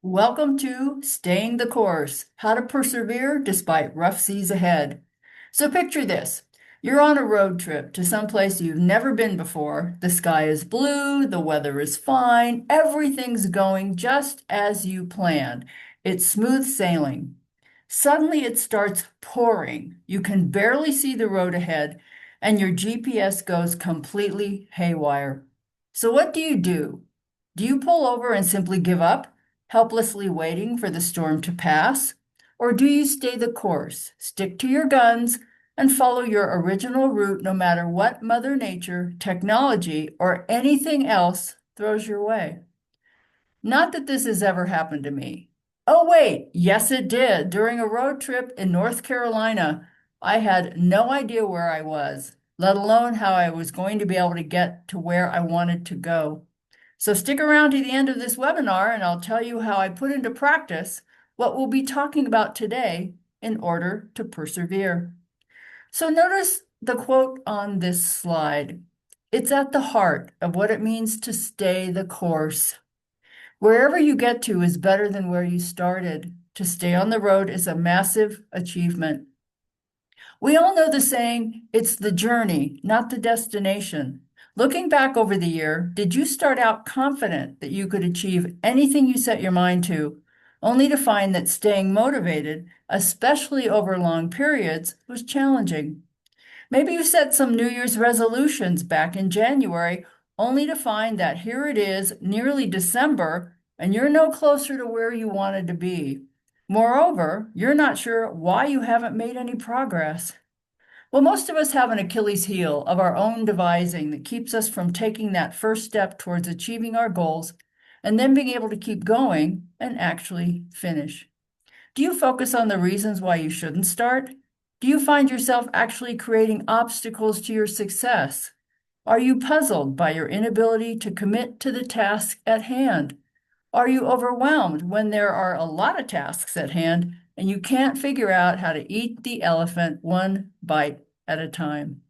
Welcome to Staying the Course, How to Persevere Despite Rough Seas Ahead. So picture this. You're on a road trip to someplace you've never been before. The sky is blue, the weather is fine, everything's going just as you planned. It's smooth sailing. Suddenly it starts pouring. You can barely see the road ahead, and your GPS goes completely haywire. So what do? Do you pull over and simply give up, helplessly waiting for the storm to pass? Or do you stay the course, stick to your guns, and follow your original route no matter what Mother Nature, technology, or anything else throws your way? Not that this has ever happened to me. Oh, wait, yes, it did. During a road trip in North Carolina, I had no idea where I was, let alone how I was going to be able to get to where I wanted to go. So stick around to the end of this webinar and I'll tell you how I put into practice what we'll be talking about today in order to persevere. So notice the quote on this slide. It's at the heart of what it means to stay the course. Wherever you get to is better than where you started. To stay on the road is a massive achievement. We all know the saying, it's the journey, not the destination. Looking back over the year, did you start out confident that you could achieve anything you set your mind to, only to find that staying motivated, especially over long periods, was challenging? Maybe you set some New Year's resolutions back in January, only to find that here it is, nearly December, and you're no closer to where you wanted to be. Moreover, you're not sure why you haven't made any progress. Well, most of us have an Achilles heel of our own devising that keeps us from taking that first step towards achieving our goals and then being able to keep going and actually finish. Do you focus on the reasons why you shouldn't start? Do you find yourself actually creating obstacles to your success? Are you puzzled by your inability to commit to the task at hand? Are you overwhelmed when there are a lot of tasks at hand and you can't figure out how to eat the elephant one bite at a time?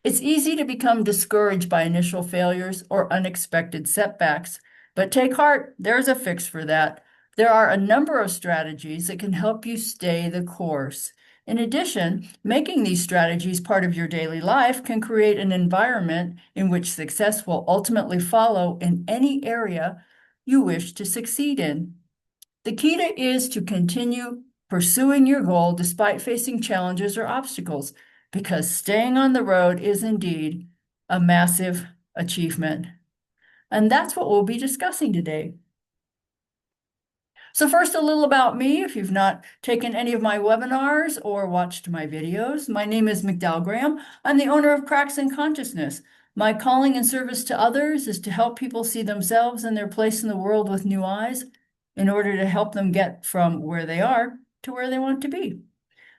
It's easy to become discouraged by initial failures or unexpected setbacks, but take heart, there's a fix for that. There are a number of strategies that can help you stay the course. In addition, making these strategies part of your daily life can create an environment in which success will ultimately follow in any area you wish to succeed in. The key is to continue pursuing your goal despite facing challenges or obstacles, because staying on the road is indeed a massive achievement. And that's what we'll be discussing today. So first, a little about me. If you've not taken any of my webinars or watched my videos, my name is McDowell Graham. I'm the owner of Cracks in Consciousness. My calling and service to others is to help people see themselves and their place in the world with new eyes in order to help them get from where they are to where they want to be.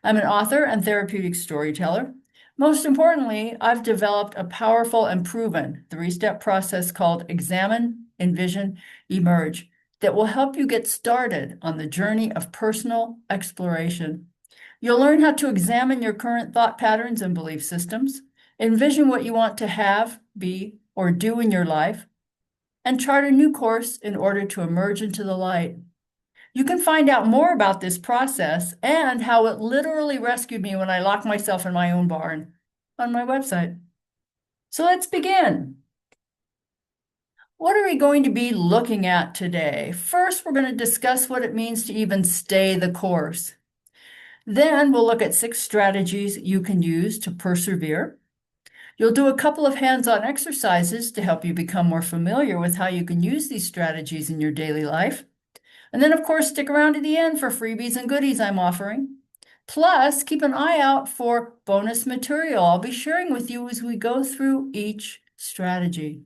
I'm an author and therapeutic storyteller. Most importantly, I've developed a powerful and proven three-step process called Examine, Envision, Emerge that will help you get started on the journey of personal exploration. You'll learn how to examine your current thought patterns and belief systems, envision what you want to have, be, or do in your life, and chart a new course in order to emerge into the light. You can find out more about this process and how it literally rescued me when I locked myself in my own barn on my website. So let's begin. What are we going to be looking at today? First, we're going to discuss what it means to even stay the course. Then we'll look at 6 strategies you can use to persevere. You'll do a couple of hands-on exercises to help you become more familiar with how you can use these strategies in your daily life. And then, of course, stick around to the end for freebies and goodies I'm offering. Plus, keep an eye out for bonus material I'll be sharing with you as we go through each strategy.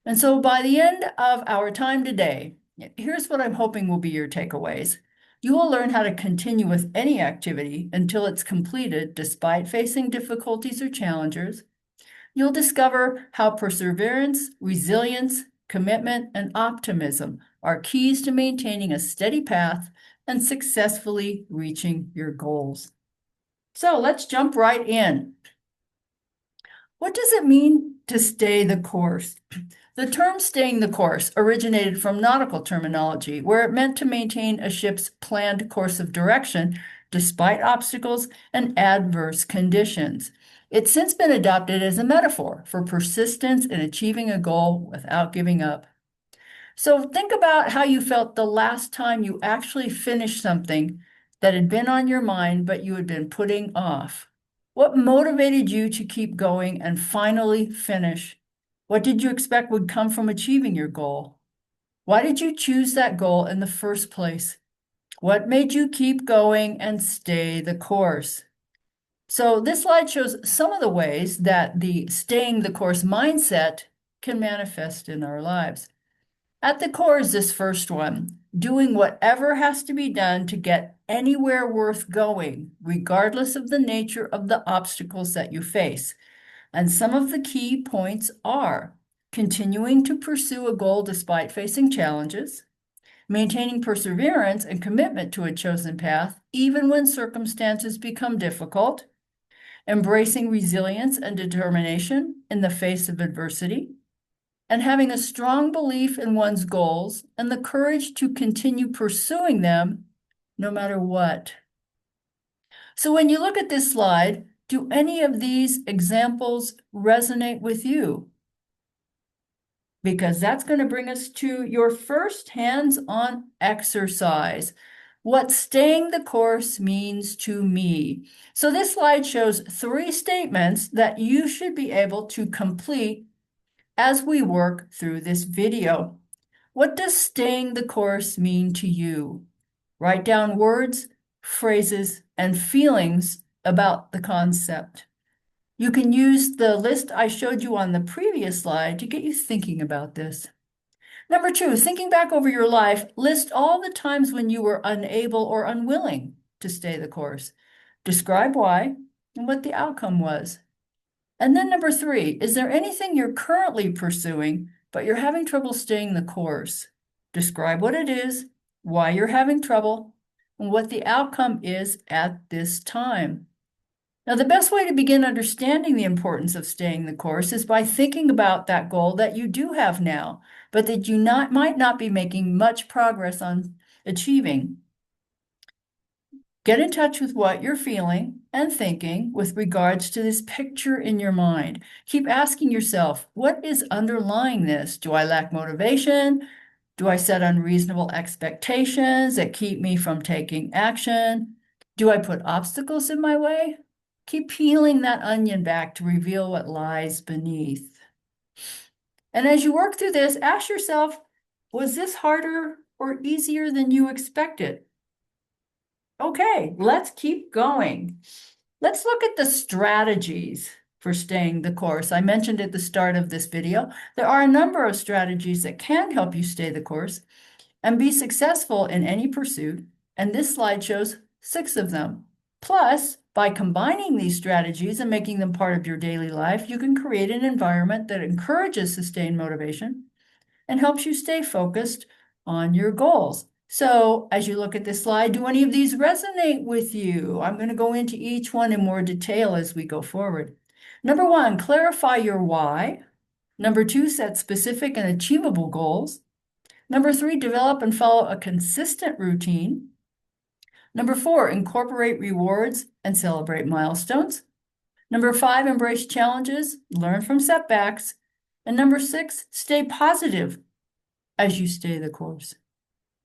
And so by the end of our time today, here's what I'm hoping will be your takeaways. You will learn how to continue with any activity until it's completed despite facing difficulties or challenges. You'll discover how perseverance, resilience, commitment, and optimism are keys to maintaining a steady path and successfully reaching your goals. So let's jump right in. What does it mean to stay the course? The term staying the course originated from nautical terminology, where it meant to maintain a ship's planned course of direction despite obstacles and adverse conditions. It's since been adopted as a metaphor for persistence in achieving a goal without giving up. So think about how you felt the last time you actually finished something that had been on your mind, but you had been putting off. What motivated you to keep going and finally finish? What did you expect would come from achieving your goal? Why did you choose that goal in the first place? What made you keep going and stay the course? So this slide shows some of the ways that the staying the course mindset can manifest in our lives. At the core is this first one, doing whatever has to be done to get anywhere worth going, regardless of the nature of the obstacles that you face. And some of the key points are continuing to pursue a goal despite facing challenges, maintaining perseverance and commitment to a chosen path, even when circumstances become difficult, embracing resilience and determination in the face of adversity, and having a strong belief in one's goals and the courage to continue pursuing them no matter what. So when you look at this slide, do any of these examples resonate with you? Because that's going to bring us to your first hands-on exercise. What staying the course means to me. So this slide shows 3 statements that you should be able to complete as we work through this video. What does staying the course mean to you? Write down words, phrases, and feelings about the concept. You can use the list I showed you on the previous slide to get you thinking about this. Number 2, thinking back over your life, list all the times when you were unable or unwilling to stay the course. Describe why and what the outcome was. And then number 3, is there anything you're currently pursuing, but you're having trouble staying the course? Describe what it is, why you're having trouble, and what the outcome is at this time. Now, the best way to begin understanding the importance of staying the course is by thinking about that goal that you do have now, but that you might not be making much progress on achieving. Get in touch with what you're feeling and thinking with regards to this picture in your mind. Keep asking yourself, what is underlying this? Do I lack motivation? Do I set unreasonable expectations that keep me from taking action? Do I put obstacles in my way? Keep peeling that onion back to reveal what lies beneath. And as you work through this, ask yourself, was this harder or easier than you expected? Okay, let's keep going. Let's look at the strategies for staying the course. I mentioned at the start of this video, there are a number of strategies that can help you stay the course and be successful in any pursuit, and this slide shows 6 of them. Plus, by combining these strategies and making them part of your daily life, you can create an environment that encourages sustained motivation and helps you stay focused on your goals. So as you look at this slide, do any of these resonate with you? I'm going to go into each one in more detail as we go forward. Number 1, clarify your why. Number 2, set specific and achievable goals. Number 3, develop and follow a consistent routine. Number 4, incorporate rewards and celebrate milestones. Number 5, embrace challenges, learn from setbacks. And number 6, stay positive as you stay the course.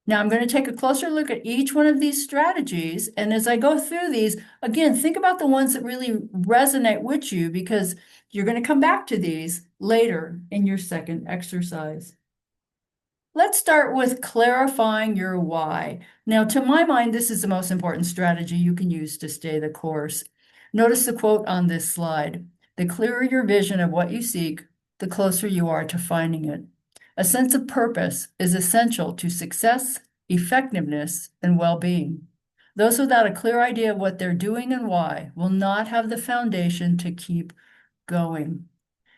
Now I'm going to take a closer look at each one of these strategies. And as I go through these, again, think about the ones that really resonate with you because you're going to come back to these later in your second exercise. Let's start with clarifying your why. Now, to my mind, this is the most important strategy you can use to stay the course. Notice the quote on this slide. The clearer your vision of what you seek, the closer you are to finding it. A sense of purpose is essential to success, effectiveness, and well-being. Those without a clear idea of what they're doing and why will not have the foundation to keep going.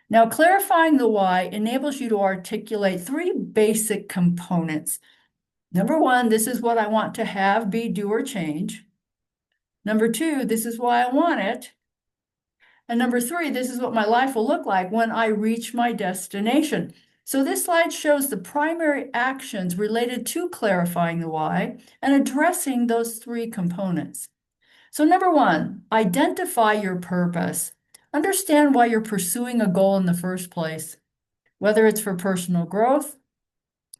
Now, clarifying the why enables you to articulate 3 basic components. Number 1, this is what I want to have, be, do, or change. Number 2, this is why I want it. And number three, this is what my life will look like when I reach my destination. So this slide shows the primary actions related to clarifying the why and addressing those three components. So number one, identify your purpose. Understand why you're pursuing a goal in the first place, whether it's for personal growth,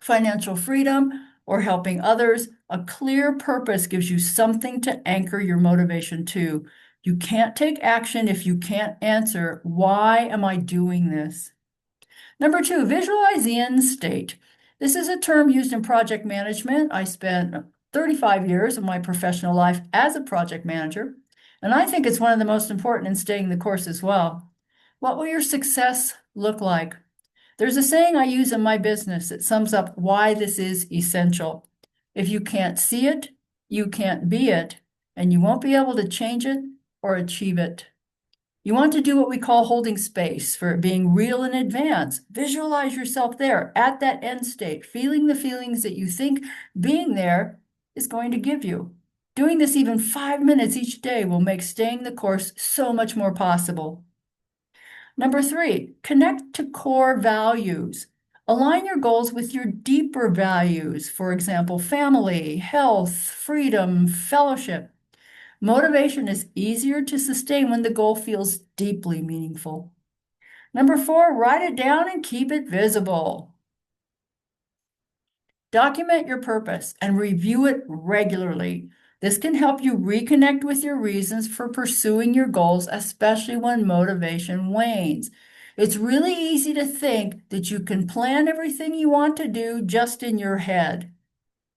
financial freedom, or helping others. A clear purpose gives you something to anchor your motivation to. You can't take action if you can't answer, why am I doing this? Number two, visualize the end state. This is a term used in project management. I spent 35 years of my professional life as a project manager, and I think it's one of the most important in staying the course as well. What will your success look like? There's a saying I use in my business that sums up why this is essential. If you can't see it, you can't be it, and you won't be able to change it or achieve it. You want to do what we call holding space for it being real in advance. Visualize yourself there at that end state, feeling the feelings that you think being there is going to give you. Doing this even 5 minutes each day will make staying the course so much more possible. Number three, connect to core values. Align your goals with your deeper values, for example, family, health, freedom, fellowship. Motivation is easier to sustain when the goal feels deeply meaningful. Number four, write it down and keep it visible. Document your purpose and review it regularly. This can help you reconnect with your reasons for pursuing your goals, especially when motivation wanes. It's really easy to think that you can plan everything you want to do just in your head.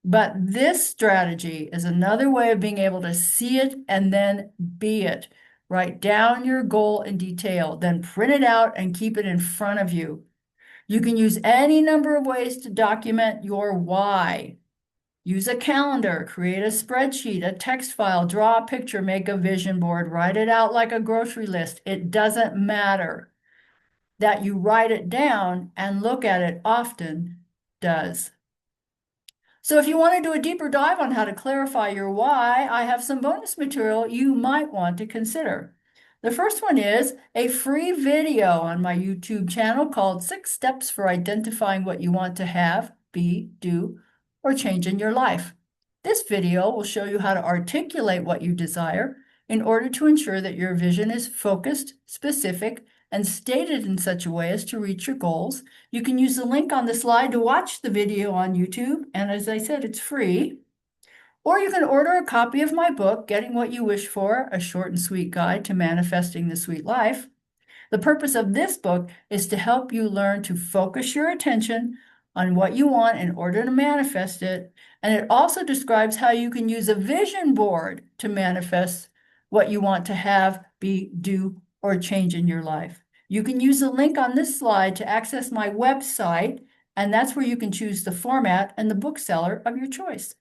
But this strategy is another way of being able to see it and then be it. Write down your goal in detail, then print it out and keep it in front of you. You can use any number of ways to document your why. Use a calendar, create a spreadsheet, a text file, draw a picture, make a vision board, write it out like a grocery list. It doesn't matter. That you write it down and look at it often does. So if you want to do a deeper dive on how to clarify your why, I have some bonus material you might want to consider. The first one is a free video on my YouTube channel called 6 Steps for Identifying What You Want to Have, Be, Do, or Change in Your Life. This video will show you how to articulate what you desire in order to ensure that your vision is focused, specific, and stated in such a way as to reach your goals. You can use the link on the slide to watch the video on YouTube, and as I said, it's free. Or you can order a copy of my book, Getting What You Wish For, a short and sweet guide to manifesting the sweet life. The purpose of this book is to help you learn to focus your attention on what you want in order to manifest it. And it also describes how you can use a vision board to manifest what you want to have, be, do, or change in your life. You can use the link on this slide to access my website, and that's where you can choose the format and the bookseller of your choice.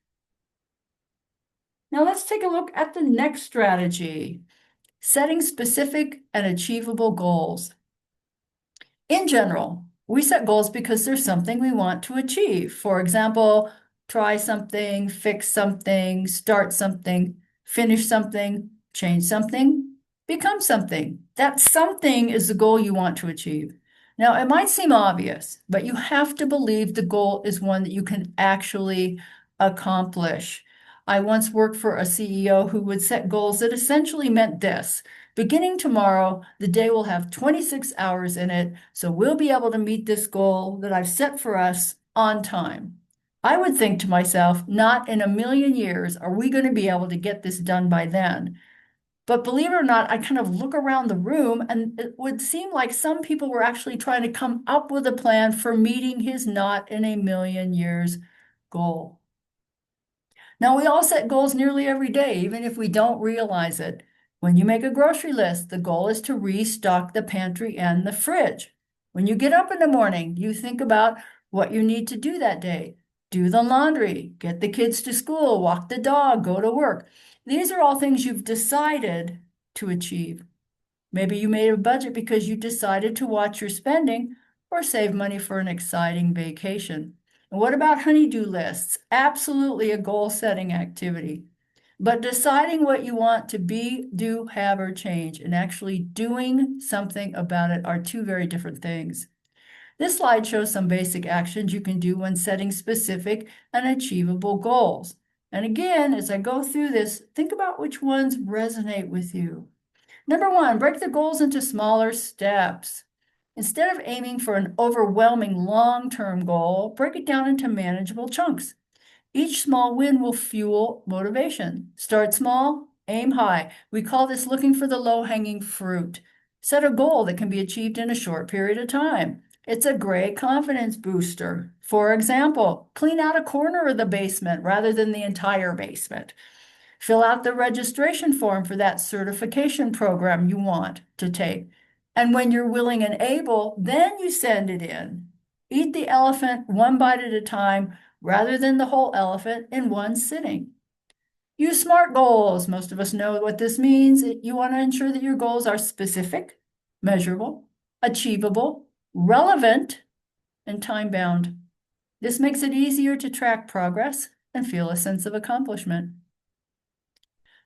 Now let's take a look at the next strategy, setting specific and achievable goals. In general, we set goals because there's something we want to achieve. For example, try something, fix something, start something, finish something, change something, become something. That something is the goal you want to achieve. Now, it might seem obvious, but you have to believe the goal is one that you can actually accomplish. I once worked for a CEO who would set goals that essentially meant this: beginning tomorrow, the day will have 26 hours in it, so we'll be able to meet this goal that I've set for us on time. I would think to myself, not in a million years are we going to be able to get this done by then. But believe it or not, I kind of look around the room and it would seem like some people were actually trying to come up with a plan for meeting his not in a million years goal. Now, we all set goals nearly every day, even if we don't realize it. When you make a grocery list, the goal is to restock the pantry and the fridge. When you get up in the morning, you think about what you need to do that day. Do the laundry, get the kids to school, walk the dog, go to work. These are all things you've decided to achieve. Maybe you made a budget because you decided to watch your spending or save money for an exciting vacation. And what about honey-do lists? Absolutely a goal-setting activity. But deciding what you want to be, do, have, or change, and actually doing something about it are two very different things. This slide shows some basic actions you can do when setting specific and achievable goals. And again, as I go through this, think about which ones resonate with you. Number one, break the goals into smaller steps. Instead of aiming for an overwhelming long-term goal, break it down into manageable chunks. Each small win will fuel motivation. Start small, aim high. We call this looking for the low-hanging fruit. Set a goal that can be achieved in a short period of time. It's a great confidence booster. For example, clean out a corner of the basement rather than the entire basement. Fill out the registration form for that certification program you want to take. And when you're willing and able, then you send it in. Eat the elephant one bite at a time rather than the whole elephant in one sitting. Use SMART goals. Most of us know what this means. You want to ensure that your goals are specific, measurable, achievable, relevant, and time-bound. This makes it easier to track progress and feel a sense of accomplishment.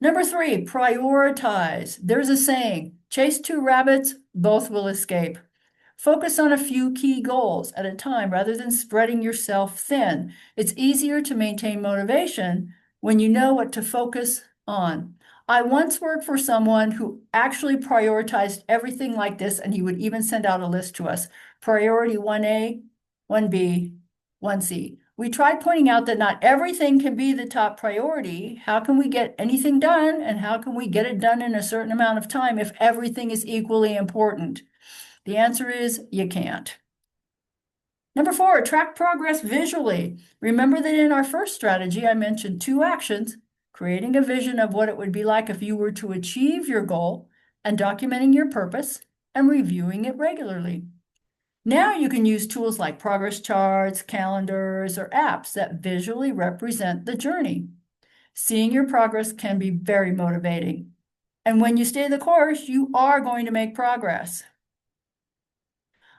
Number three, prioritize. There's a saying, chase two rabbits, both will escape. Focus on a few key goals at a time rather than spreading yourself thin. It's easier to maintain motivation when you know what to focus on. I once worked for someone who actually prioritized everything like this, and he would even send out a list to us. Priority 1A, 1B, 1C. We tried pointing out that not everything can be the top priority. How can we get anything done, and how can we get it done in a certain amount of time if everything is equally important? The answer is you can't. Number four, track progress visually. Remember that in our first strategy, I mentioned two actions, creating a vision of what it would be like if you were to achieve your goal and documenting your purpose and reviewing it regularly. Now you can use tools like progress charts, calendars, or apps that visually represent the journey. Seeing your progress can be very motivating. And when you stay the course, you are going to make progress.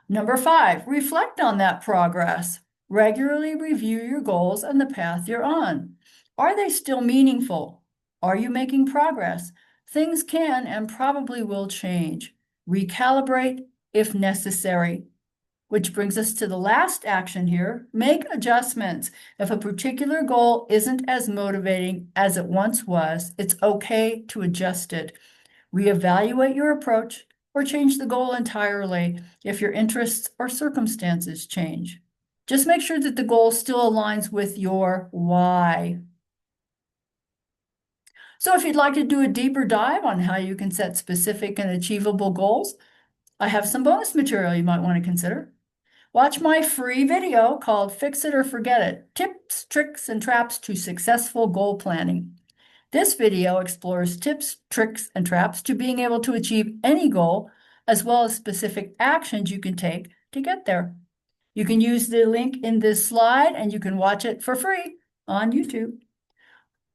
Number five, reflect on that progress. Regularly review your goals and the path you're on. Are they still meaningful? Are you making progress? Things can and probably will change. Recalibrate if necessary. Which brings us to the last action here. Make adjustments. If a particular goal isn't as motivating as it once was, it's okay to adjust it. Reevaluate your approach or change the goal entirely if your interests or circumstances change. Just make sure that the goal still aligns with your why. So if you'd like to do a deeper dive on how you can set specific and achievable goals, I have some bonus material you might want to consider. Watch my free video called Fix It or Forget It, Tips, Tricks, and Traps to Successful Goal Planning. This video explores tips, tricks, and traps to being able to achieve any goal, as well as specific actions you can take to get there. You can use the link in this slide, and you can watch it for free on YouTube.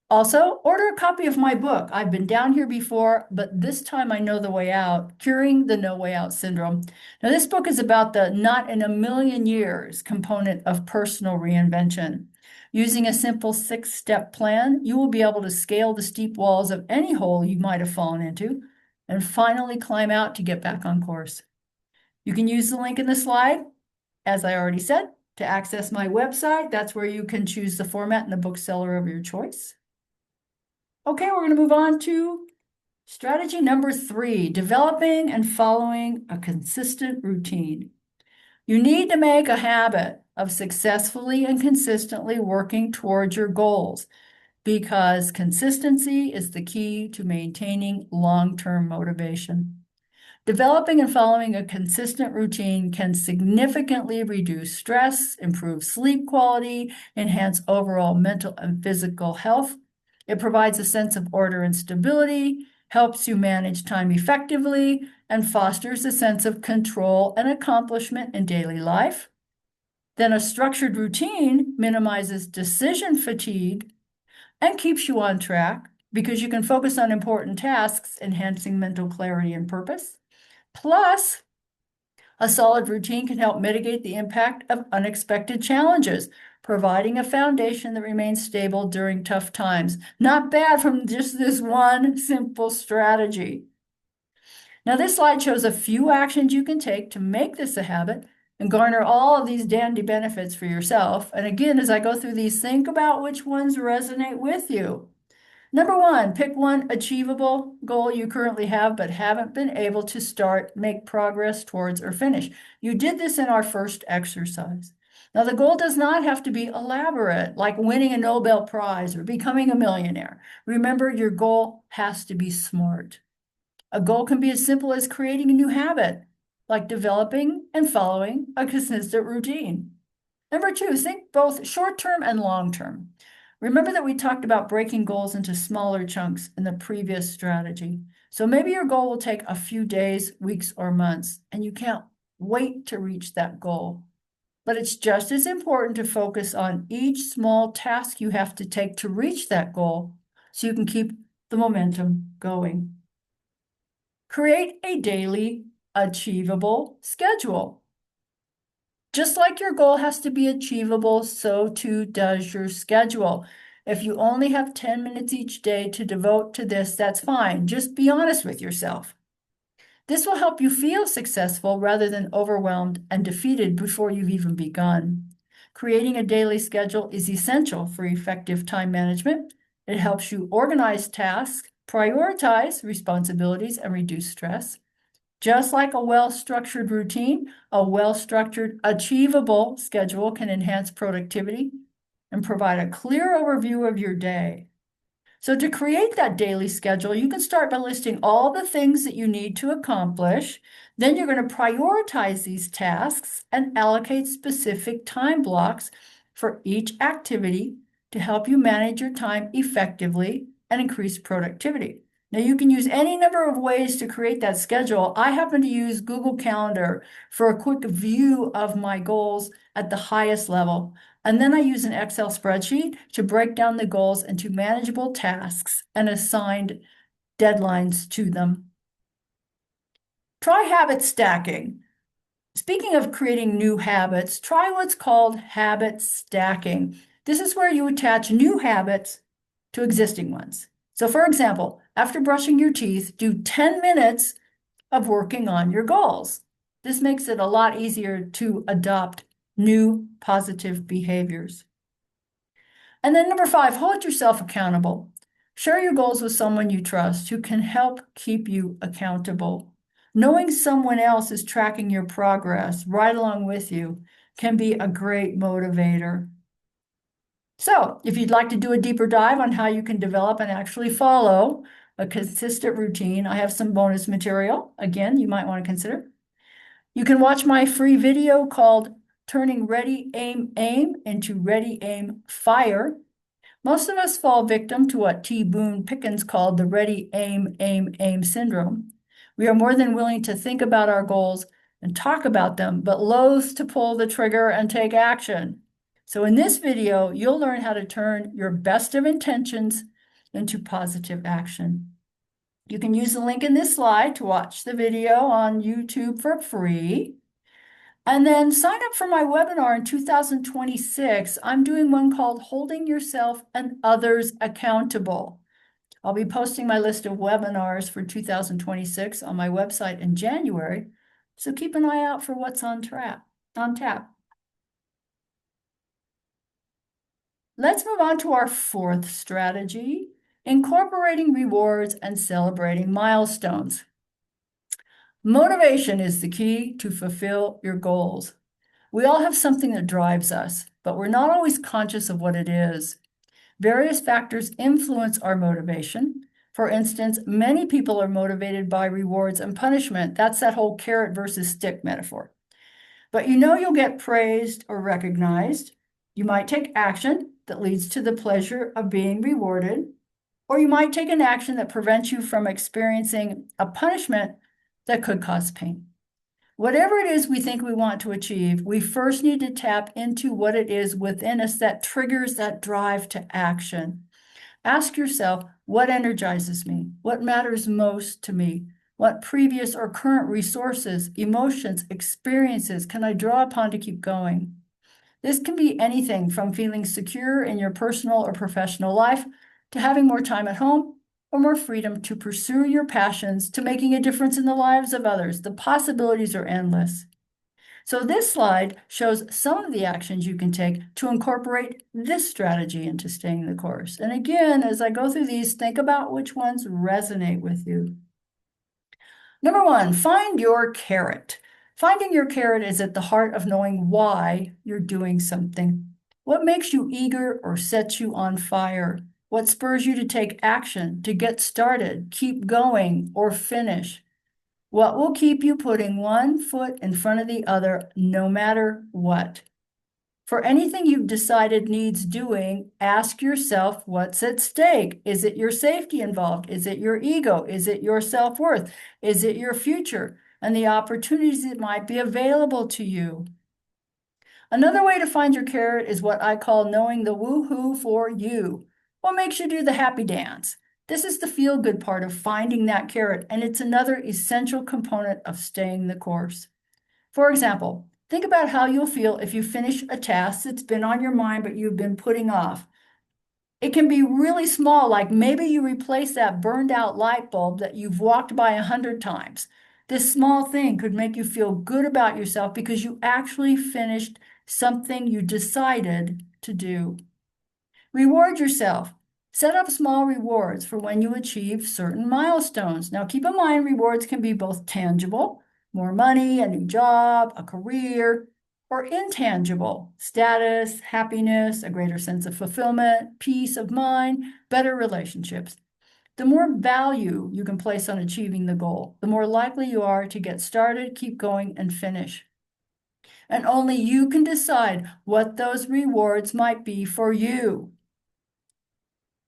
Also, order a copy of my book. I've been down here before, but this time I know the way out, Curing the No Way Out Syndrome. Now, this book is about the not in a million years component of personal reinvention. Using a simple 6-step plan, you will be able to scale the steep walls of any hole you might have fallen into and finally climb out to get back on course. You can use the link in the slide, as I already said, to access my website. That's where you can choose the format and the bookseller of your choice. Okay, we're going to move on to strategy number 3, developing and following a consistent routine. You need to make a habit of successfully and consistently working towards your goals because consistency is the key to maintaining long-term motivation. Developing and following a consistent routine can significantly reduce stress, improve sleep quality, enhance overall mental and physical health. It provides a sense of order and stability, helps you manage time effectively, and fosters a sense of control and accomplishment in daily life. Then a structured routine minimizes decision fatigue and keeps you on track because you can focus on important tasks, enhancing mental clarity and purpose. Plus, A solid routine can help mitigate the impact of unexpected challenges, providing a foundation that remains stable during tough times. Not bad from just this one simple strategy. Now, this slide shows a few actions you can take to make this a habit and garner all of these dandy benefits for yourself. And again, as I go through these, think about which ones resonate with you. Number one, pick one achievable goal you currently have but haven't been able to start, make progress towards, or finish. You did this in our first exercise. Now, the goal does not have to be elaborate, like winning a Nobel Prize or becoming a millionaire. Remember, your goal has to be smart. A goal can be as simple as creating a new habit, like developing and following a consistent routine. Number two, think both short-term and long-term. Remember that we talked about breaking goals into smaller chunks in the previous strategy. So maybe your goal will take a few days, weeks, or months, and you can't wait to reach that goal. But it's just as important to focus on each small task you have to take to reach that goal so you can keep the momentum going. Create a daily achievable schedule. Just like your goal has to be achievable, so too does your schedule. If you only have 10 minutes each day to devote to this, that's fine. Just be honest with yourself. This will help you feel successful rather than overwhelmed and defeated before you've even begun. Creating a daily schedule is essential for effective time management. It helps you organize tasks, prioritize responsibilities, and reduce stress. Just like a well-structured routine, a well-structured, achievable schedule can enhance productivity and provide a clear overview of your day. So to create that daily schedule, you can start by listing all the things that you need to accomplish. Then you're going to prioritize these tasks and allocate specific time blocks for each activity to help you manage your time effectively and increase productivity. Now, you can use any number of ways to create that schedule. I happen to use Google Calendar for a quick view of my goals at the highest level. And then I use an Excel spreadsheet to break down the goals into manageable tasks and assigned deadlines to them. Try habit stacking. Speaking of creating new habits, try what's called habit stacking. This is where you attach new habits to existing ones. So for example, after brushing your teeth, do 10 minutes of working on your goals. This makes it a lot easier to adopt new positive behaviors. And then number 5, hold yourself accountable. Share your goals with someone you trust who can help keep you accountable. Knowing someone else is tracking your progress right along with you can be a great motivator. So if you'd like to do a deeper dive on how you can develop and actually follow a consistent routine, I have some bonus material. Again, you might want to consider. You can watch my free video called Turning Ready, Aim, Aim into Ready, Aim, Fire. Most of us fall victim to what T. Boone Pickens called the Ready, Aim, Aim, Aim syndrome. We are more than willing to think about our goals and talk about them, but loath to pull the trigger and take action. So in this video, you'll learn how to turn your best of intentions into positive action. You can use the link in this slide to watch the video on YouTube for free. And then sign up for my webinar in 2026. I'm doing one called Holding Yourself and Others Accountable. I'll be posting my list of webinars for 2026 on my website in January. So keep an eye out for what's on tap. Let's move on to our 4th strategy, incorporating rewards and celebrating milestones. Motivation is the key to fulfill your goals. We all have something that drives us, but we're not always conscious of what it is. Various factors influence our motivation. For instance, many people are motivated by rewards and punishment. That's that whole carrot versus stick metaphor. But you know you'll get praised or recognized. You might take action that leads to the pleasure of being rewarded, or you might take an action that prevents you from experiencing a punishment that could cause pain. Whatever it is we think we want to achieve, we first need to tap into what it is within us that triggers that drive to action. Ask yourself, what energizes me? What matters most to me? What previous or current resources, emotions, experiences can I draw upon to keep going? This can be anything from feeling secure in your personal or professional life to having more time at home or more freedom to pursue your passions to making a difference in the lives of others. The possibilities are endless. So this slide shows some of the actions you can take to incorporate this strategy into staying the course. And again, as I go through these, think about which ones resonate with you. Number one, find your carrot. Finding your carrot is at the heart of knowing why you're doing something. What makes you eager or sets you on fire? What spurs you to take action, to get started, keep going, or finish? What will keep you putting one foot in front of the other, no matter what? For anything you've decided needs doing, ask yourself what's at stake. Is it your safety involved? Is it your ego? Is it your self-worth? Is it your future and the opportunities that might be available to you? Another way to find your carrot is what I call knowing the woohoo for you. What makes you do the happy dance? This is the feel-good part of finding that carrot, and it's another essential component of staying the course. For example, think about how you'll feel if you finish a task that's been on your mind but you've been putting off. It can be really small, like maybe you replace that burned out light bulb that you've walked by 100 times. This small thing could make you feel good about yourself because you actually finished something you decided to do. Reward yourself. Set up small rewards for when you achieve certain milestones. Now, keep in mind, rewards can be both tangible, more money, a new job, a career, or intangible, status, happiness, a greater sense of fulfillment, peace of mind, better relationships. The more value you can place on achieving the goal, the more likely you are to get started, keep going, and finish. And only you can decide what those rewards might be for you.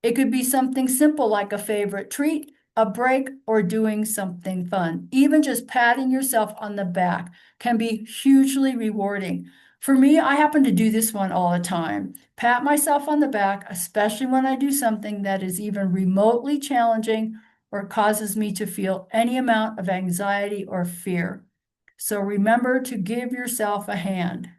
It could be something simple like a favorite treat, a break, or doing something fun. Even just patting yourself on the back can be hugely rewarding. For me, I happen to do this one all the time. Pat myself on the back, especially when I do something that is even remotely challenging or causes me to feel any amount of anxiety or fear. So remember to give yourself a hand.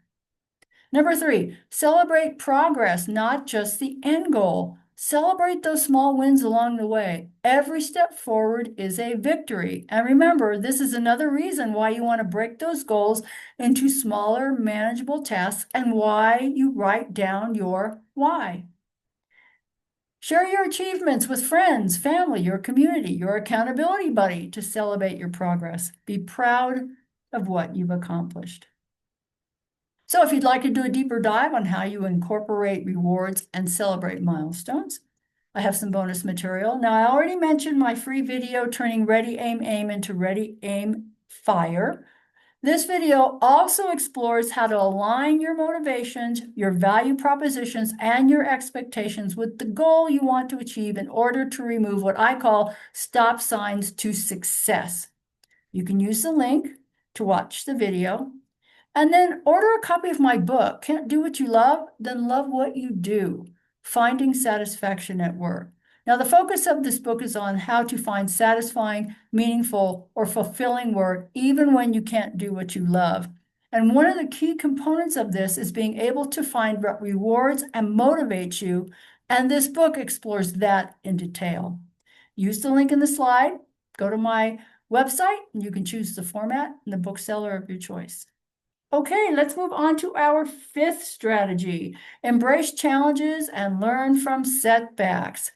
Number three, celebrate progress, not just the end goal. Celebrate those small wins along the way. Every step forward is a victory. And remember, this is another reason why you want to break those goals into smaller, manageable tasks and why you write down your why. Share your achievements with friends, family, your community, your accountability buddy to celebrate your progress. Be proud of what you've accomplished. So if you'd like to do a deeper dive on how you incorporate rewards and celebrate milestones, I have some bonus material. Now, I already mentioned my free video, Turning Ready, Aim, Aim into Ready, Aim, Fire. This video also explores how to align your motivations, your value propositions, and your expectations with the goal you want to achieve in order to remove what I call stop signs to success. You can use the link to watch the video. And then order a copy of my book, Can't Do What You Love? Then Love What You Do, Finding Satisfaction at Work. Now, the focus of this book is on how to find satisfying, meaningful, or fulfilling work, even when you can't do what you love. And one of the key components of this is being able to find what rewards and motivates you. And this book explores that in detail. Use the link in the slide, go to my website, and you can choose the format and the bookseller of your choice. Okay, let's move on to our fifth strategy. Embrace challenges and learn from setbacks.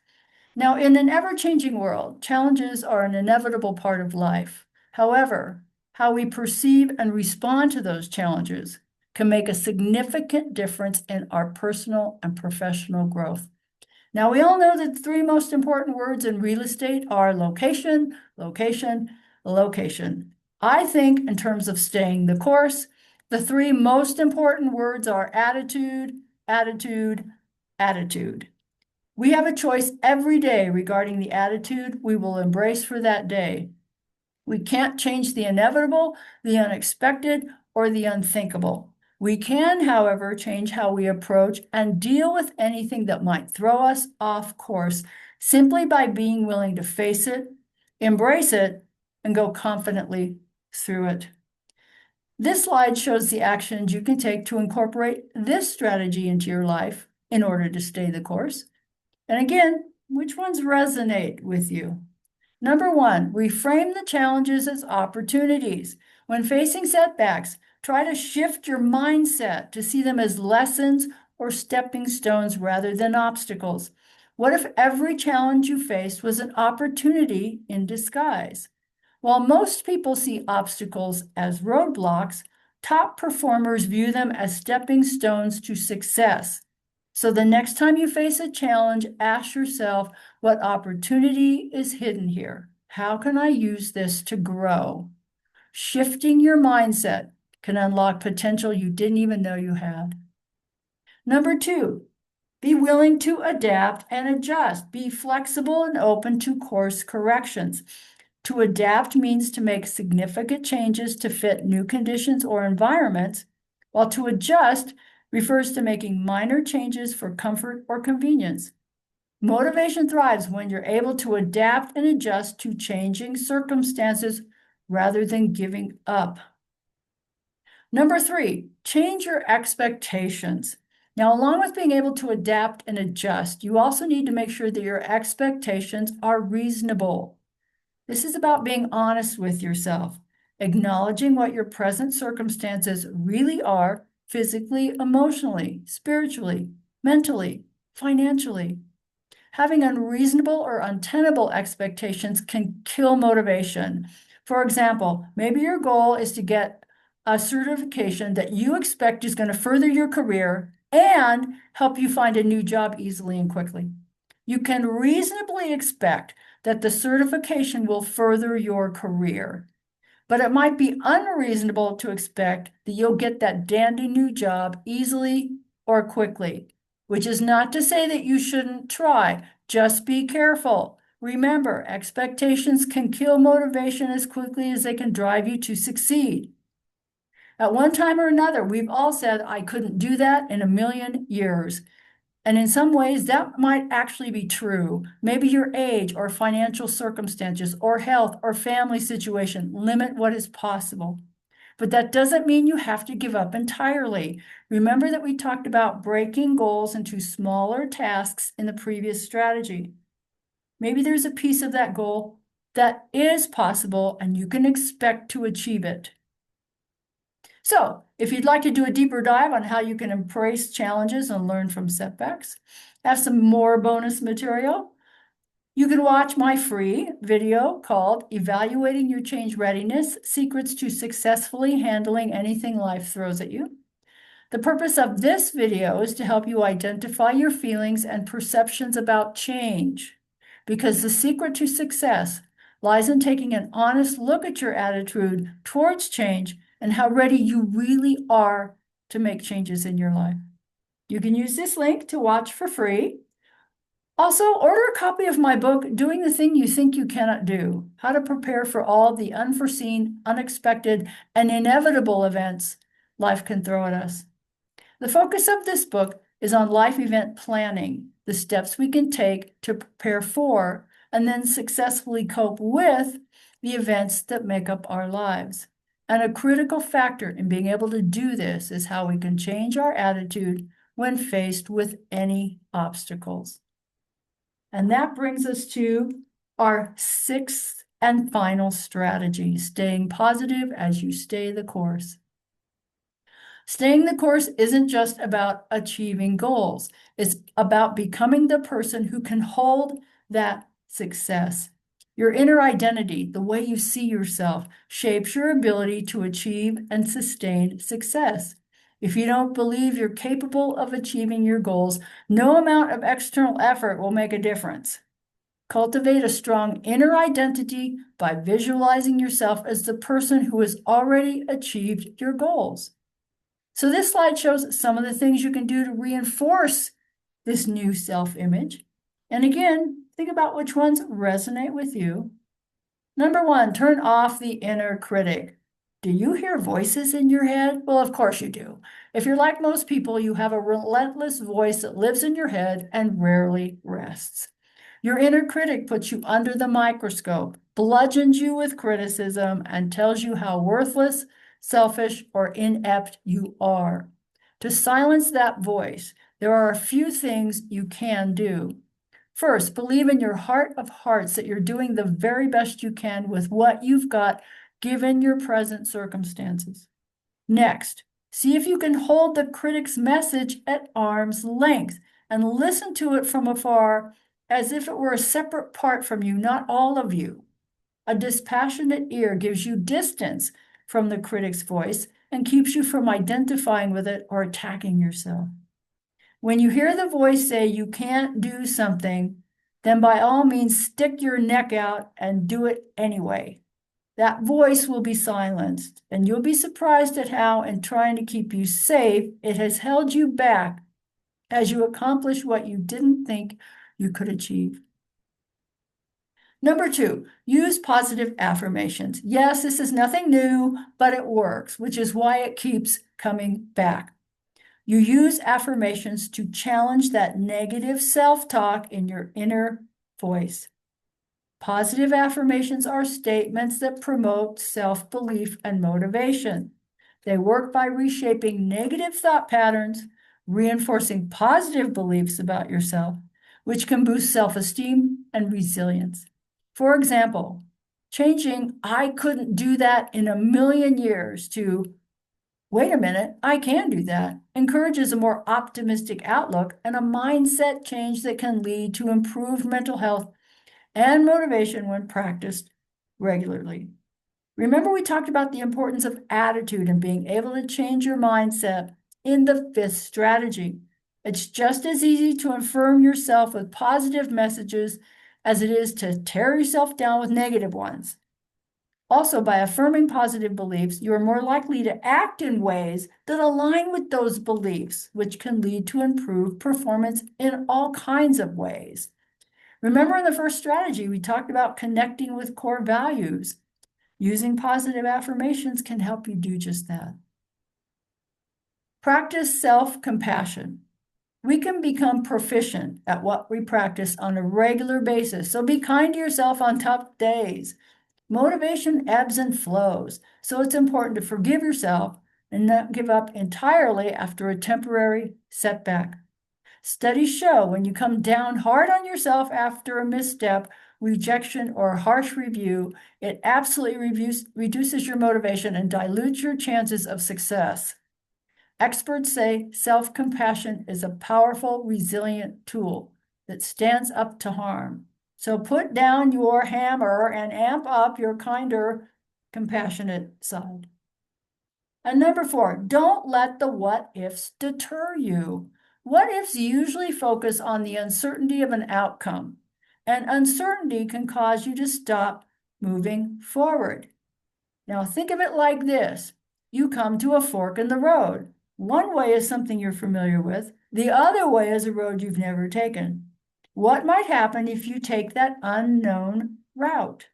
Now, in an ever-changing world, challenges are an inevitable part of life. However, how we perceive and respond to those challenges can make a significant difference in our personal and professional growth. Now, we all know that the three most important words in real estate are location, location, location. I think in terms of staying the course, the three most important words are attitude, attitude, attitude. We have a choice every day regarding the attitude we will embrace for that day. We can't change the inevitable, the unexpected, or the unthinkable. We can, however, change how we approach and deal with anything that might throw us off course simply by being willing to face it, embrace it, and go confidently through it. This slide shows the actions you can take to incorporate this strategy into your life in order to stay the course. And again, which ones resonate with you? Number one, reframe the challenges as opportunities. When facing setbacks, try to shift your mindset to see them as lessons or stepping stones rather than obstacles. What if every challenge you faced was an opportunity in disguise? While most people see obstacles as roadblocks, top performers view them as stepping stones to success. So the next time you face a challenge, ask yourself, what opportunity is hidden here? How can I use this to grow? Shifting your mindset can unlock potential you didn't even know you had. Number two, be willing to adapt and adjust. Be flexible and open to course corrections. To adapt means to make significant changes to fit new conditions or environments, while to adjust refers to making minor changes for comfort or convenience. Motivation thrives when you're able to adapt and adjust to changing circumstances rather than giving up. Number three, change your expectations. Now, along with being able to adapt and adjust, you also need to make sure that your expectations are reasonable. This is about being honest with yourself, acknowledging what your present circumstances really are physically, emotionally, spiritually, mentally, financially. Having unreasonable or untenable expectations can kill motivation. For example, maybe your goal is to get a certification that you expect is going to further your career and help you find a new job easily and quickly. You can reasonably expect that the certification will further your career, but it might be unreasonable to expect that you'll get that dandy new job easily or quickly, which is not to say that you shouldn't try. Just be careful. Remember, expectations can kill motivation as quickly as they can drive you to succeed. At one time or another, we've all said, I couldn't do that in a million years. And in some ways, that might actually be true. Maybe your age or financial circumstances or health or family situation limit what is possible. But that doesn't mean you have to give up entirely. Remember that we talked about breaking goals into smaller tasks in the previous strategy. Maybe there's a piece of that goal that is possible and you can expect to achieve it. So, if you'd like to do a deeper dive on how you can embrace challenges and learn from setbacks, have some more bonus material, you can watch my free video called Evaluating Your Change Readiness: Secrets to Successfully Handling Anything Life Throws at You. The purpose of this video is to help you identify your feelings and perceptions about change, because the secret to success lies in taking an honest look at your attitude towards change and how ready you really are to make changes in your life. You can use this link to watch for free. Also, order a copy of my book, Doing the Thing You Think You Cannot Do: How to Prepare for All the Unforeseen, Unexpected, and Inevitable Events Life Can Throw at Us. The focus of this book is on life event planning, the steps we can take to prepare for and then successfully cope with the events that make up our lives. And a critical factor in being able to do this is how we can change our attitude when faced with any obstacles. And that brings us to our sixth and final strategy: staying positive as you stay the course. Staying the course isn't just about achieving goals. It's about becoming the person who can hold that success. Your inner identity, the way you see yourself, shapes your ability to achieve and sustain success. If you don't believe you're capable of achieving your goals, no amount of external effort will make a difference. Cultivate a strong inner identity by visualizing yourself as the person who has already achieved your goals. So this slide shows some of the things you can do to reinforce this new self-image. And again, think about which ones resonate with you. Number one, turn off the inner critic. Do you hear voices in your head? Well, of course you do. If you're like most people, you have a relentless voice that lives in your head and rarely rests. Your inner critic puts you under the microscope, bludgeons you with criticism and tells you how worthless, selfish, or inept you are. To silence that voice, there are a few things you can do. First, believe in your heart of hearts that you're doing the very best you can with what you've got given your present circumstances. Next, see if you can hold the critic's message at arm's length and listen to it from afar as if it were a separate part from you, not all of you. A dispassionate ear gives you distance from the critic's voice and keeps you from identifying with it or attacking yourself. When you hear the voice say you can't do something, then by all means stick your neck out and do it anyway. That voice will be silenced, and you'll be surprised at how, in trying to keep you safe, it has held you back as you accomplish what you didn't think you could achieve. Number 2, use positive affirmations. Yes, this is nothing new, but it works, which is why it keeps coming back. You use affirmations to challenge that negative self-talk in your inner voice. Positive affirmations are statements that promote self-belief and motivation. They work by reshaping negative thought patterns, reinforcing positive beliefs about yourself, which can boost self-esteem and resilience. For example, changing "I couldn't do that in a million years" to "wait a minute, I can do that" encourages a more optimistic outlook and a mindset change that can lead to improved mental health and motivation when practiced regularly. Remember, we talked about the importance of attitude and being able to change your mindset in the 5th strategy. It's just as easy to affirm yourself with positive messages as it is to tear yourself down with negative ones. Also, by affirming positive beliefs, you are more likely to act in ways that align with those beliefs, which can lead to improved performance in all kinds of ways. Remember, in the 1st strategy, we talked about connecting with core values. Using positive affirmations can help you do just that. Practice self-compassion. We can become proficient at what we practice on a regular basis, so be kind to yourself on tough days. Motivation ebbs and flows, so it's important to forgive yourself and not give up entirely after a temporary setback. Studies show when you come down hard on yourself after a misstep, rejection, or harsh review, it absolutely reduces your motivation and dilutes your chances of success. Experts say self-compassion is a powerful, resilient tool that stands up to harm. So put down your hammer and amp up your kinder, compassionate side. And number 4, don't let the what-ifs deter you. What-ifs usually focus on the uncertainty of an outcome, and uncertainty can cause you to stop moving forward. Now think of it like this. You come to a fork in the road. One way is something you're familiar with. The other way is a road you've never taken. What might happen if you take that unknown route?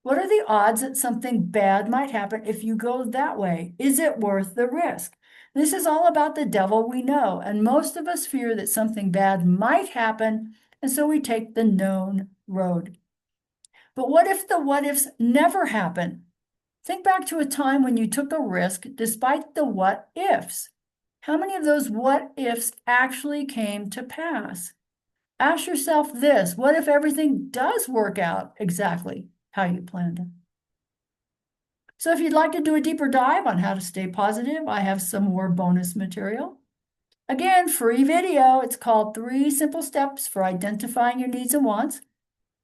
What are the odds that something bad might happen if you go that way? Is it worth the risk? This is all about the devil we know, and most of us fear that something bad might happen, and so we take the known road. But what if the what-ifs never happen? Think back to a time when you took a risk despite the what-ifs. How many of those what-ifs actually came to pass? Ask yourself this: what if everything does work out exactly how you planned it? So if you'd like to do a deeper dive on how to stay positive, I have some more bonus material. Again, free video. It's called 3 Simple Steps for Identifying Your Needs and Wants.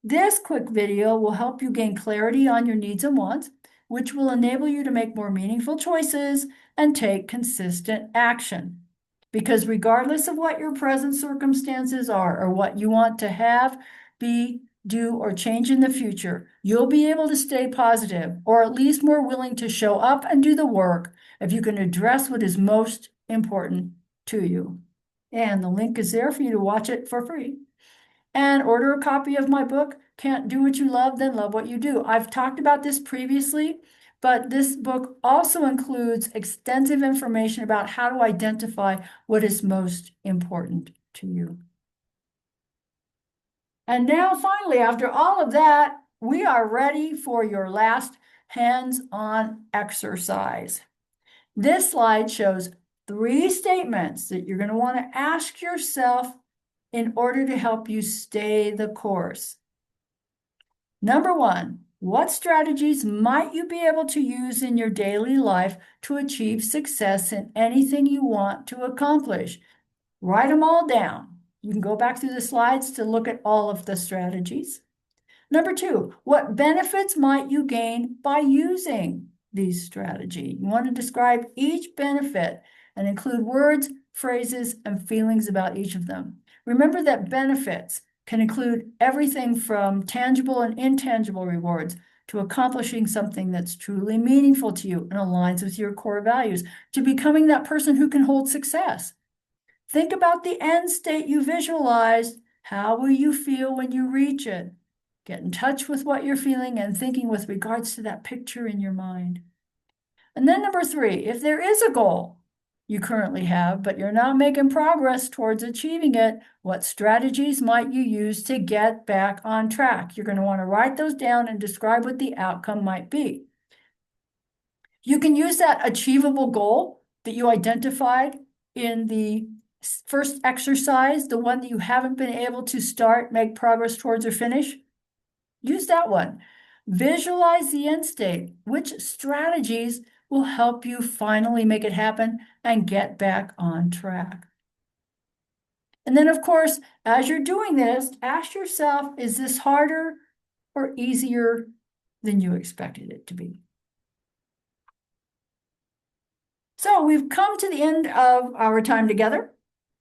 This quick video will help you gain clarity on your needs and wants, which will enable you to make more meaningful choices and take consistent action. Because regardless of what your present circumstances are or what you want to have, be, do, or change in the future, you'll be able to stay positive, or at least more willing to show up and do the work if you can address what is most important to you. And the link is there for you to watch it for free. And order a copy of my book, Can't Do What You Love, Then Love What You Do. I've talked about this previously, but this book also includes extensive information about how to identify what is most important to you. And now, finally, after all of that, we are ready for your last hands-on exercise. This slide shows 3 statements that you're going to want to ask yourself in order to help you stay the course. Number 1, what strategies might you be able to use in your daily life to achieve success in anything you want to accomplish? Write them all down. You can go back through the slides to look at all of the strategies. Number 2, what benefits might you gain by using these strategies? You want to describe each benefit and include words, phrases, and feelings about each of them. Remember that benefits can include everything from tangible and intangible rewards to accomplishing something that's truly meaningful to you and aligns with your core values, to becoming that person who can hold success. Think about the end state you visualized. How will you feel when you reach it? Get in touch with what you're feeling and thinking with regards to that picture in your mind. And then number 3, if there is a goal you currently have, but you're not making progress towards achieving it, what strategies might you use to get back on track? You're going to want to write those down and describe what the outcome might be. You can use that achievable goal that you identified in the first exercise, the one that you haven't been able to start, make progress towards, or finish. Use that one. Visualize the end state. Which strategies will help you finally make it happen and get back on track? And then, of course, as you're doing this, ask yourself, is this harder or easier than you expected it to be? So we've come to the end of our time together.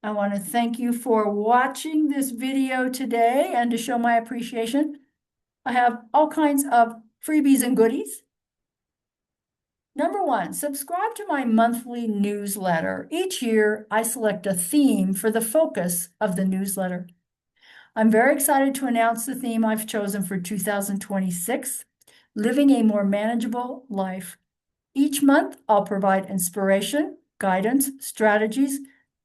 I want to thank you for watching this video today, and to show my appreciation, I have all kinds of freebies and goodies. Number 1, subscribe to my monthly newsletter. Each year, I select a theme for the focus of the newsletter. I'm very excited to announce the theme I've chosen for 2026, Living a More Manageable Life. Each month, I'll provide inspiration, guidance, strategies,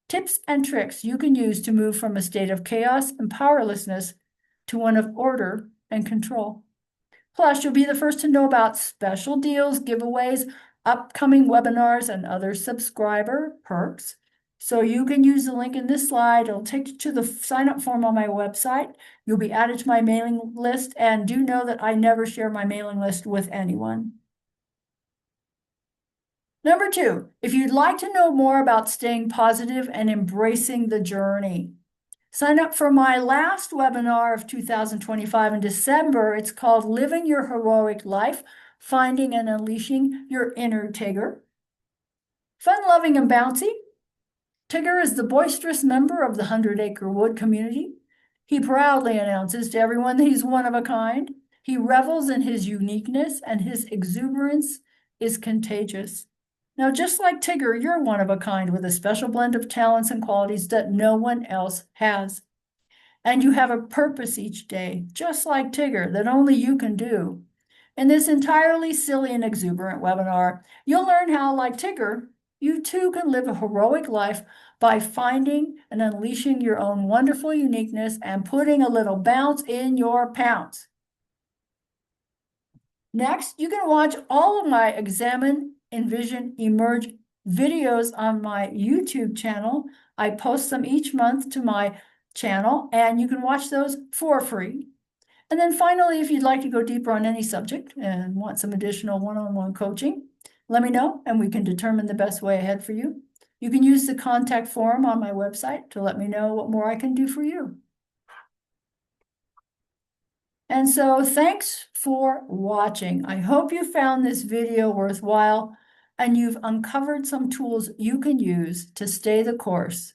tips, and tricks you can use to move from a state of chaos and powerlessness to one of order and control. Plus, you'll be the first to know about special deals, giveaways, upcoming webinars, and other subscriber perks. So you can use the link in this slide. It'll take you to the sign-up form on my website. You'll be added to my mailing list, and do know that I never share my mailing list with anyone. Number 2, if you'd like to know more about staying positive and embracing the journey, sign up for my last webinar of 2025 in December. It's called Living Your Heroic Life, Finding and Unleashing Your Inner Tigger. Fun-loving and bouncy, Tigger is the boisterous member of the 100-acre wood community. He proudly announces to everyone that he's one of a kind. He revels in his uniqueness, and his exuberance is contagious. Now, just like Tigger, you're one of a kind with a special blend of talents and qualities that no one else has. And you have a purpose each day, just like Tigger, that only you can do. In this entirely silly and exuberant webinar, you'll learn how, like Tigger, you too can live a heroic life by finding and unleashing your own wonderful uniqueness and putting a little bounce in your pounce. Next, you can watch all of my Examine, Envision, Emerge videos on my YouTube channel. I post them each month to my channel, and you can watch those for free. And then finally, if you'd like to go deeper on any subject and want some additional one-on-one coaching, let me know and we can determine the best way ahead for you. You can use the contact form on my website to let me know what more I can do for you. And so thanks for watching. I hope you found this video worthwhile and you've uncovered some tools you can use to stay the course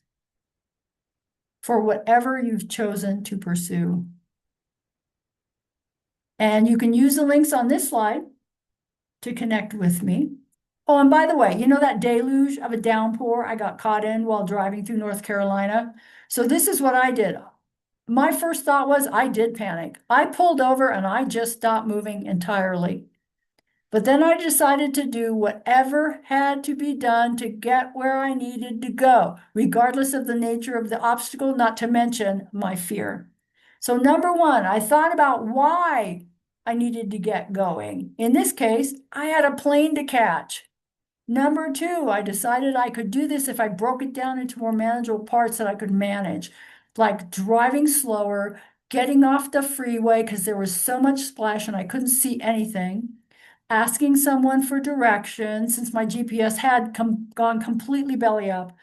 for whatever you've chosen to pursue. And you can use the links on this slide to connect with me. Oh, and by the way, you know that deluge of a downpour I got caught in while driving through North Carolina? So this is what I did. My first thought was I did panic. I pulled over and I just stopped moving entirely. But then I decided to do whatever had to be done to get where I needed to go, regardless of the nature of the obstacle, not to mention my fear. So number 1, I thought about why I needed to get going. In this case, I had a plane to catch. Number two, I decided I could do this if I broke it down into more manageable parts that I could manage, like driving slower, getting off the freeway because there was so much splash and I couldn't see anything, asking someone for directions since my GPS had gone completely belly up,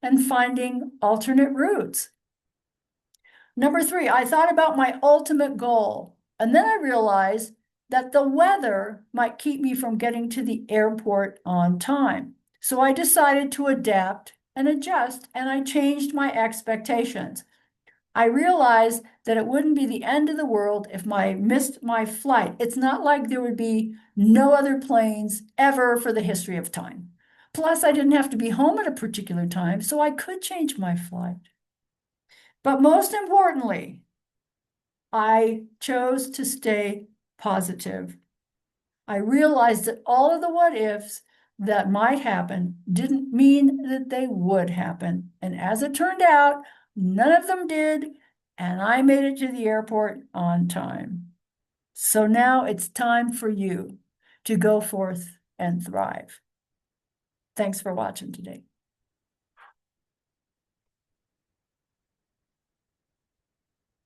and finding alternate routes. Number three, I thought about my ultimate goal, and then I realized that the weather might keep me from getting to the airport on time. So I decided to adapt and adjust, and I changed my expectations. I realized that it wouldn't be the end of the world if I missed my flight. It's not like there would be no other planes ever for the history of time. Plus, I didn't have to be home at a particular time, so I could change my flight. But most importantly, I chose to stay positive. I realized that all of the what ifs that might happen didn't mean that they would happen. And as it turned out, none of them did. And I made it to the airport on time. So now it's time for you to go forth and thrive. Thanks for watching today.